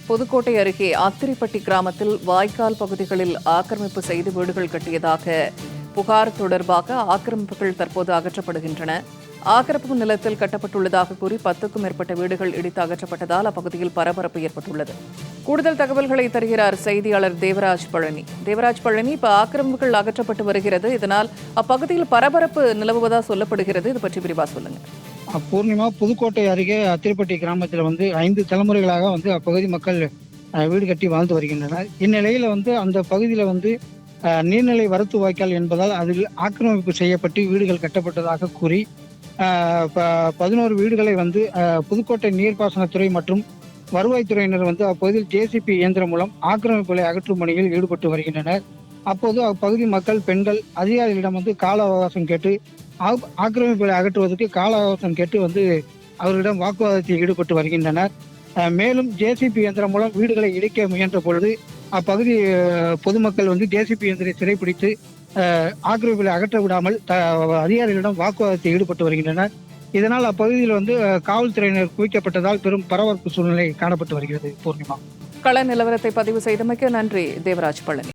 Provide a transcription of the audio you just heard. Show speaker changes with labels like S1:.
S1: புதுக்கோட்டை அருகே அத்திரிப்பட்டி கிராமத்தில் வாய்க்கால் பகுதிகளில் ஆக்கிரமிப்பு செய்து வீடுகள் கட்டியதாக புகார் தொடர்பாக ஆக்கிரமிப்புகள் தற்போது அகற்றப்படுகின்றன. ஆக்கிரமிப்பு நிலத்தில் கட்டப்பட்டுள்ளதாக கூறி 10க்கும் மேற்பட்ட வீடுகள் இடித்து அகற்றப்பட்டதால் அப்பகுதியில் பரபரப்பு ஏற்பட்டுள்ளது. கூடுதல் தகவல்களை தருகிறார் செய்தியாளர் தேவராஜ் பழனி. இப்ப ஆக்கிரமிப்புகள் அகற்றப்பட்டு வருகிறது. இதனால் அப்பகுதியில் பரபரப்பு நிலவுவதா சொல்லப்படுகிறது. இது பற்றி விரிவா சொல்லுங்க.
S2: பூர்ணிமா, புதுக்கோட்டை அருகே அத்திரிப்பட்டி கிராமத்தில் 5 தலைமுறைகளாக அப்பகுதி மக்கள் வீடு கட்டி வாழ்ந்து வருகின்றனர். இந்நிலையில அந்த பகுதியில் நீர்நிலை வரத்து வாய்க்கால் என்பதால் அதில் ஆக்கிரமிப்பு செய்யப்பட்டு வீடுகள் கட்டப்பட்டதாக கூறி 11 வீடுகளை புதுக்கோட்டை நீர்ப்பாசனத்துறை மற்றும் வருவாய்த்துறையினர் அப்பகுதியில் ஜேசிபி இயந்திரம் மூலம் ஆக்கிரமிப்புகளை அகற்றும் பணியில் ஈடுபட்டு வருகின்றனர். அப்போது அப்பகுதி மக்கள், பெண்கள் அதிகாரிகளிடம் கால அவகாசம் கேட்டு ஆக்கிரமிப்புகளை அகற்றுவதற்கு கால அவகாசம் கேட்டு அவர்களிடம் வாக்குவாதத்தில் ஈடுபட்டு வருகின்றனர். மேலும் ஜேசிபி இயந்திரம் மூலம் வீடுகளை இடிக்க முயன்ற பொழுது அப்பகுதி பொதுமக்கள் ஜேசிபி இயந்திரத்தை சிறைப்பிடித்து ஆக்கிரமிப்புகளை அகற்ற விடாமல் அதிகாரிகளிடம் வாக்குவாதத்தில் ஈடுபட்டு வருகின்றனர். இதனால் அப்பகுதியில் காவல்துறையினர் குவிக்கப்பட்டதால் பெரும் பரபரப்பு சூழ்நிலை காணப்பட்டு வருகிறது. பூர்ணிமா,
S1: கள நிலவரத்தை பதிவு செய்தமைக்கு நன்றி தேவராஜ் பழனி.